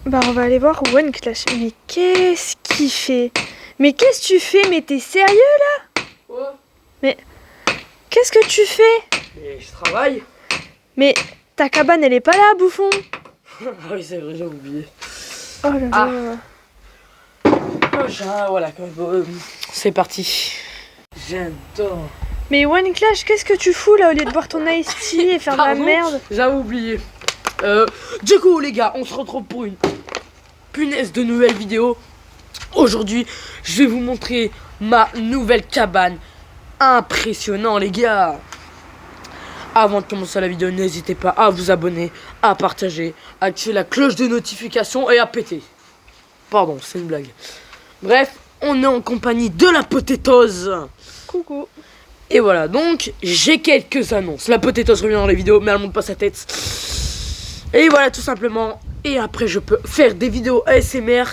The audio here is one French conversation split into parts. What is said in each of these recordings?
Bah on va aller voir One Clash. Mais qu'est-ce qu'il fait? Mais qu'est-ce que tu fais? Mais t'es sérieux là? Ouais. Mais qu'est-ce que tu fais? Mais je travaille. Mais ta cabane elle est pas là, bouffon. Ah oui, c'est vrai, j'ai oublié. Oh là là. Voilà, c'est parti. J'adore. Mais One Clash, qu'est-ce que tu fous là au lieu de boire ton Ice Tea et faire de la Pardon, merde? j'avais oublié. Du coup les gars, on se retrouve pour une punaise de nouvelle vidéo. Aujourd'hui, je vais vous montrer ma nouvelle cabane. Impressionnant les gars. Avant de commencer la vidéo, n'hésitez pas à vous abonner, à partager, à activer la cloche de notification et à péter. Pardon, c'est une blague. Bref, on est en compagnie de la Potatoes. Coucou. Et voilà, donc j'ai quelques annonces. La Potatoes revient dans les vidéos, mais elle monte pas sa tête. Et voilà, tout simplement. Et après, je peux faire des vidéos ASMR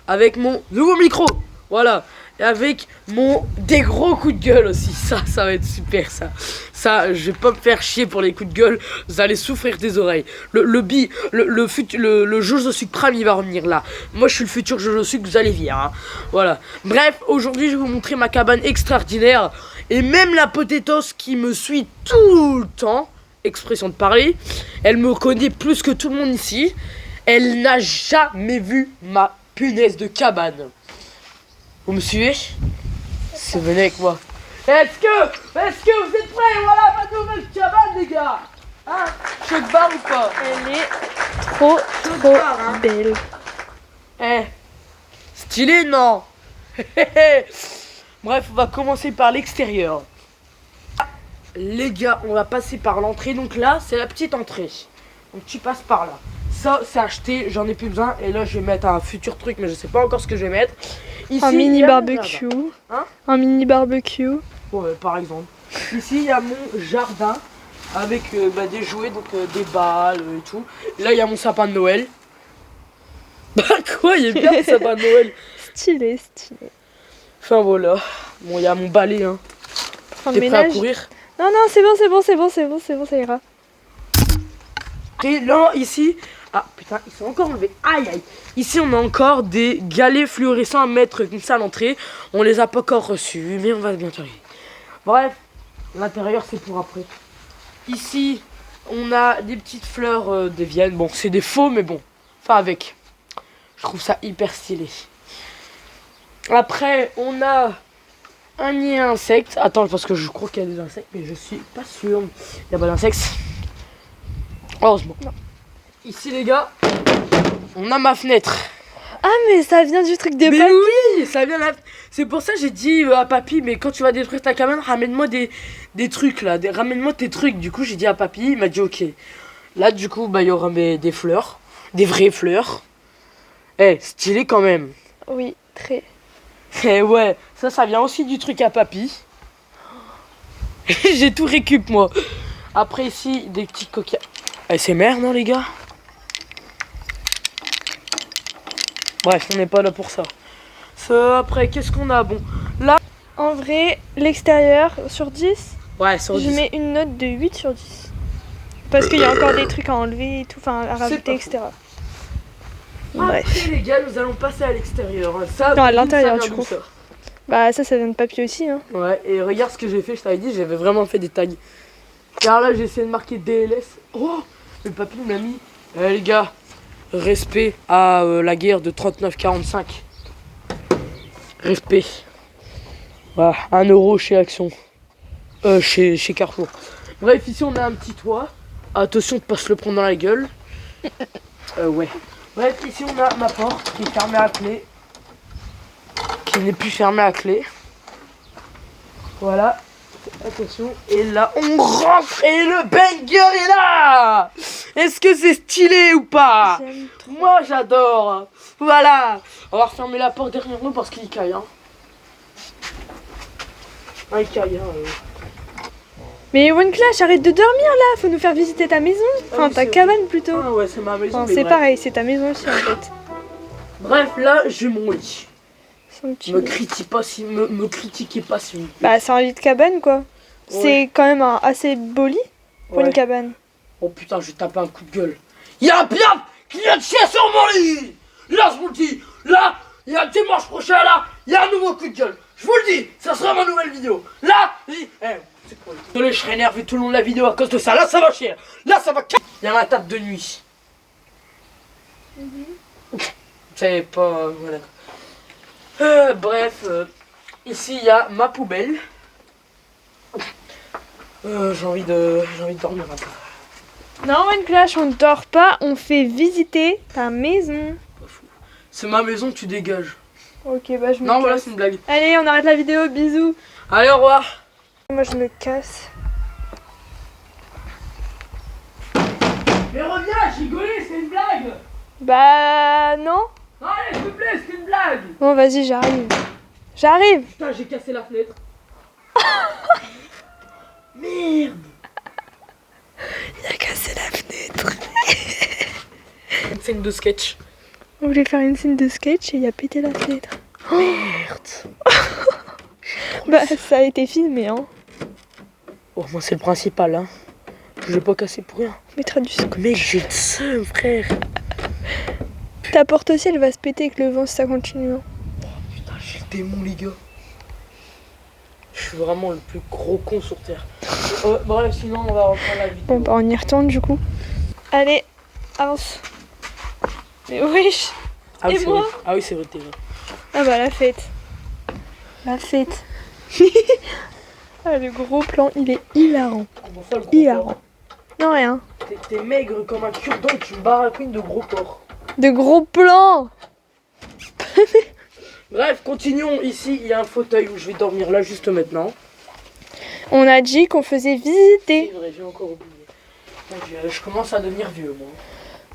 avec mon nouveau micro. Voilà. Et avec des gros coups de gueule aussi. Ça va être super ça. Ça, je vais pas me faire chier pour les coups de gueule. Vous allez souffrir des oreilles. Le Jojo Sucre Prime, il va revenir là. Moi, je suis le futur Jojo Sucre, vous allez voir. Hein. Voilà. Bref, aujourd'hui, je vais vous montrer ma cabane extraordinaire. Et même la Potatoes qui me suit tout le temps, expression de parler, elle me connaît plus que tout le monde ici. Elle n'a jamais vu ma punaise de cabane. Vous me suivez? C'est venez avec moi. Est-ce que vous êtes prêts? Voilà ma nouvelle cabane les gars. Hein? Choc barre ou pas? Elle est trop hein. belle. Eh, stylé non? Bref, on va commencer par l'extérieur. Les gars, on va passer par l'entrée. Donc là, c'est la petite entrée. Donc tu passes par là. Ça, c'est acheté, j'en ai plus besoin. Et là, je vais mettre un futur truc, mais je sais pas encore ce que je vais mettre. Ici, Un mini barbecue. Hein? Un mini barbecue. Ouais, par exemple. Ici, il y a mon jardin avec des jouets, donc des balles et tout. Là, il y a mon sapin de Noël. Bah quoi, il est bien le sapin de Noël. Stylé, stylé. Enfin voilà. Bon, il y a mon balai, hein. T'es prêt à courir? Non, non, c'est bon, ça ira. Et là, ici... Ah putain, ils sont encore enlevés. Aïe aïe. Ici, on a encore des galets fluorescents à mettre comme ça à l'entrée. On les a pas encore reçus, mais on va bientôt arriver. Bref, l'intérieur, c'est pour après. Ici, on a des petites fleurs de Vienne. Bon, c'est des faux, mais bon. Enfin, avec. Je trouve ça hyper stylé. Après, on a un nid à insectes. Attends, parce que je crois qu'il y a des insectes, mais je suis pas sûr. Il n'y a pas d'insectes. Heureusement. Non. Ici, les gars, on a ma fenêtre. Ah, mais ça vient du truc de mais papy. Oui, ça vient là. C'est pour ça que j'ai dit à papy, mais quand tu vas détruire ta cabane, ramène-moi des trucs là. Ramène-moi tes trucs. Du coup, j'ai dit à papy, il m'a dit ok. Là, du coup, il y aura des fleurs. Des vraies fleurs. Eh, stylé quand même. Oui, très. Eh ouais, ça vient aussi du truc à papy. J'ai tout récup moi. Après ici, des petits coquillages. ASMR, non les gars? Bref, on n'est pas là pour ça. Après, qu'est-ce qu'on a? Bon, là... En vrai, l'extérieur, sur 10, ouais, sur 10. Je mets une note de 8 sur 10. Parce qu'il y a encore des trucs à enlever et tout, enfin à rajouter, etc. Bref. Après les gars, nous allons passer à l'extérieur. Ça, non, à l'intérieur du coup. Ça. Bah ça vient de papier aussi. Hein. Ouais, et regarde ce que j'ai fait, je t'avais dit, j'avais vraiment fait des tags. Car là, j'ai essayé de marquer DLS. Oh, le papier m'a mis... les gars, respect à la guerre de 39-45. Respect. Voilà, 1 € chez Action. Chez Carrefour. Bref, ici on a un petit toit. Attention de pas se le prendre dans la gueule. Ouais. Bref, ici on a ma porte qui est fermée à clé. Qui n'est plus fermée à clé. Voilà. Attention. Et là, on rentre et le banger est là. Est-ce que c'est stylé ou pas? Moi j'adore. Voilà. On va refermer la porte derrière nous parce qu'il caille. Hein. Ah, il caille. Hein, Mais One Clash, arrête de dormir là. Faut nous faire visiter ta maison. Enfin, ta cabane plutôt. Ah ouais, c'est ma maison. Enfin, c'est pareil, c'est ta maison aussi en fait. Bref, là, j'ai mon lit. Me critiquez pas si vous... Bah, c'est un lit de cabane quoi. Ouais. C'est quand même un assez beau lit pour une cabane. Oh putain, je vais taper un coup de gueule. Y'a un piaf qui vient de chier sur mon lit. là, je vous le dis. Là, il y a dimanche prochain, là, il y a un nouveau coup de gueule. Je vous le dis, ça sera ma nouvelle vidéo. Là, c'est quoi? Désolé, je serai énervé tout le long de la vidéo à cause de ça. Là, ça va chier. Là, ça va. Il y a ma table de nuit. C'est pas. Voilà. Bref, ici, il y a ma poubelle. J'ai envie de dormir un peu. Non, One Clash, on ne dort pas, on fait visiter ta maison. C'est ma maison, tu dégages. Ok, bah je me Non, casse. voilà, c'est une blague. Allez, on arrête la vidéo, bisous. Allez, au revoir. Moi, je me casse. Mais reviens, j'ai rigolé, c'est une blague. Bah, non. Non, allez, s'il te plaît, c'est une blague. Bon, vas-y, j'arrive. J'arrive. Putain, j'ai cassé la fenêtre. Merde. Il a cassé la fenêtre. Une scène de sketch. On voulait faire une scène de sketch et il a pété la fenêtre. Merde. Bah, ça a été filmé, hein. Oh, moi, c'est le principal, hein. Je l'ai pas cassé pour rien. Mettra du scotch. Mec, j'ai le seum, frère. Ta porte aussi, elle va se péter avec le vent si ça continue. Hein. Putain, j'ai le démon, les gars. Je suis vraiment le plus gros con sur terre. Bref, sinon, on va reprendre la vidéo. Bon, bah, on y retourne du coup. Allez, avance. Mais wesh. Ah oui, et c'est moi vrai. Ah oui, c'est vrai, t'es vrai. Ah bah, la fête. La fête. Ah, le gros plan, il est hilarant. Comment ça, le gros Hilarant. porc? Non, rien. T'es maigre comme un cure-dent et tu me barraquines de gros porc. De gros plans. Bref, continuons. Ici, il y a un fauteuil où je vais dormir là juste maintenant. On a dit qu'on faisait C'est visiter. vrai, j'ai encore oublié. Donc, je commence à devenir vieux, moi.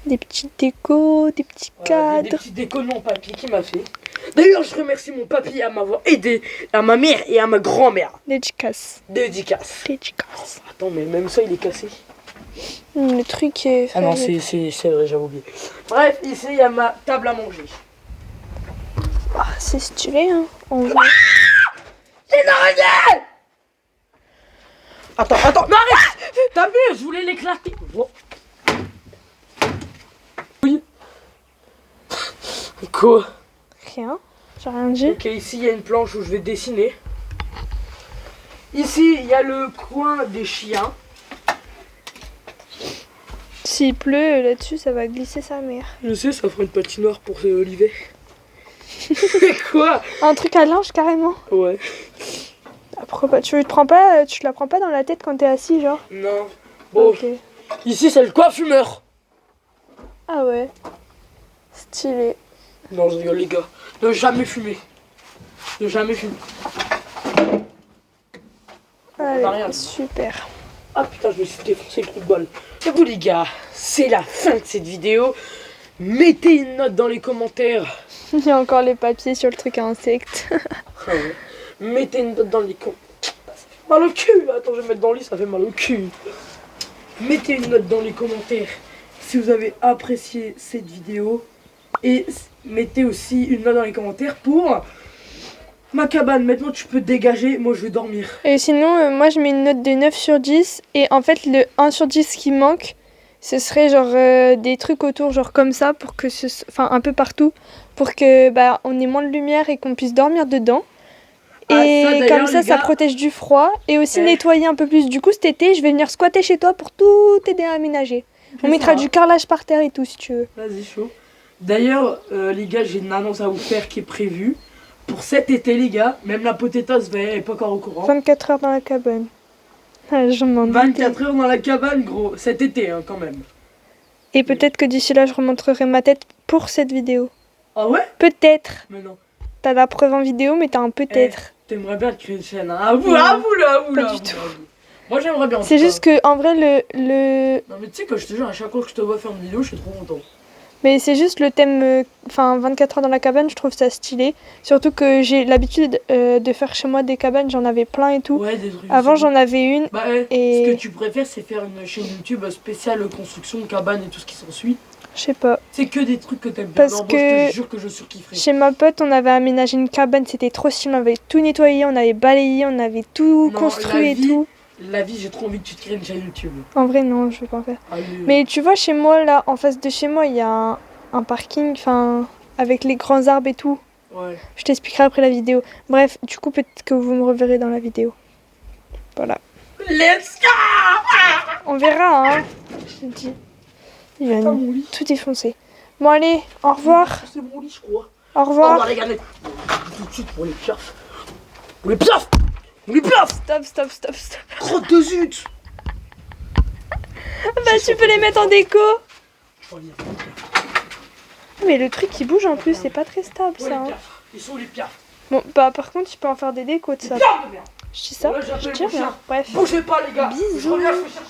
Des petites décos, des petits Voilà, des cadres. petits décos de mon papy qui m'a fait. D'ailleurs, je remercie mon papy à m'avoir aidé, à ma mère et à ma grand-mère. Dédicace. Dédicace. Dédicace. Attends, mais même ça, il est cassé. Le truc est... Ah non, c'est vrai, j'avais oublié. Bref, ici, il y a ma table à manger. Ah, c'est stylé, hein. On voit. C'est une araignée! Attends, non, arrête! T'as vu, je voulais l'éclater. Bon. Oui. Quoi? Rien. J'ai rien dit. Ok, ici, il y a une planche où je vais dessiner. Ici, il y a le coin des chiens. S'il pleut là-dessus, ça va glisser sa mère. Je sais, ça fera une patinoire pour Olivier. Quoi? Un truc à linge carrément. Ouais. Ah, pourquoi pas? Tu te la prends pas dans la tête quand t'es assis, genre? Non. Bon, Ok. ici, c'est le coiffumeur. Ah ouais. Stylé. Non, je rigole, les gars. Ne jamais fumer. Ne jamais fumer. Allez, rien. super. Ah putain, je me suis défoncé le coup de balle. Et vous, les gars, c'est la fin de cette vidéo. Mettez une note dans les commentaires. Il y a encore les papiers sur le truc à insectes. Ah ouais. Mettez une note dans les commentaires. Ça fait mal au cul. Attends, je vais mettre dans le lit, ça fait mal au cul. Mettez une note dans les commentaires si vous avez apprécié cette vidéo. Et mettez aussi une note dans les commentaires pour ma cabane. Maintenant, tu peux te dégager. Moi, je vais dormir. Et sinon, moi je mets une note de 9 sur 10. Et en fait, le 1 sur 10 qui manque, ce serait genre des trucs autour, genre comme ça, pour que enfin un peu partout, pour que bah on ait moins de lumière et qu'on puisse dormir dedans. Ah, Et ça, d'ailleurs, comme ça, les gars, ça protège du froid. Et aussi Eh. nettoyer un peu plus. Du coup, cet été, je vais venir squatter chez toi pour tout aider à aménager. On mettra du carrelage par terre et tout si tu veux. Vas-y, chaud. D'ailleurs, les gars, j'ai une annonce à vous faire qui est prévue. Pour cet été, les gars, même la potatoes est pas encore au courant. 24 heures dans la cabane. Ah, je m'en doutais. 24 heures dans la cabane, gros. Cet été, hein, quand même. Et peut-être que d'ici là, je remontrerai ma tête pour cette vidéo. Ah ouais? Peut-être. Mais non. T'as la preuve en vidéo, mais t'as un peut-être. T'aimerais bien créer une chaîne, hein? À vous, Non, à vous, là, à vous, pas là. du à vous, tout. à vous. Moi, j'aimerais bien. en C'est tout juste cas. que, en vrai, le... Non, mais tu sais que je te jure, à chaque fois que je te vois faire une vidéo, je suis trop content. Mais c'est juste le thème, enfin 24 heures dans la cabane, je trouve ça stylé. Surtout que j'ai l'habitude de faire chez moi des cabanes, j'en avais plein et tout. Ouais, des trucs. Avant aussi. j'en avais une. Bah, et- ce que tu préfères, c'est faire une chaîne YouTube spéciale construction, cabane et tout ce qui s'ensuit. Je sais pas. C'est que des trucs que t'aimes bien. Parce Non, moi, que- je te jure que je surkifferais. Chez ma pote, on avait aménagé une cabane, c'était trop stylé, on avait tout nettoyé, on avait balayé, on avait tout Non, construit la et vie- tout. La vie, j'ai trop envie que tu te crées une chaîne YouTube. En vrai non, je vais pas en faire. Allez. Mais tu vois, chez moi, là, en face de chez moi, il y a un parking, enfin avec les grands arbres et tout. Ouais. Je t'expliquerai après la vidéo. Bref, du coup, peut-être que vous me reverrez dans la vidéo. Voilà. Let's go! On verra, hein. Je te dis. Il va mon lit. tout défoncer. Bon, allez, au revoir. C'est mon lit, je crois. Au Au revoir. revoir, les gars. Tout de suite pour les piafs. Pour les piafs! Pour les piafs! Stop. Crotte de zut! Bah, tu peux les mettre en déco. Je vais lire. Mais le truc, il bouge en plus. C'est pas très stable, Ouais, ça. les Hein. piafs. Ils sont où les piafs? Bon, bah, par contre, tu peux en faire des décos de ça. Piafs de merde! Je dis ça. Ouais, Je j'appelle dis mon rien. chien. Bref. Bougez pas, les gars. Bisous. Je reviens, je fais chercher.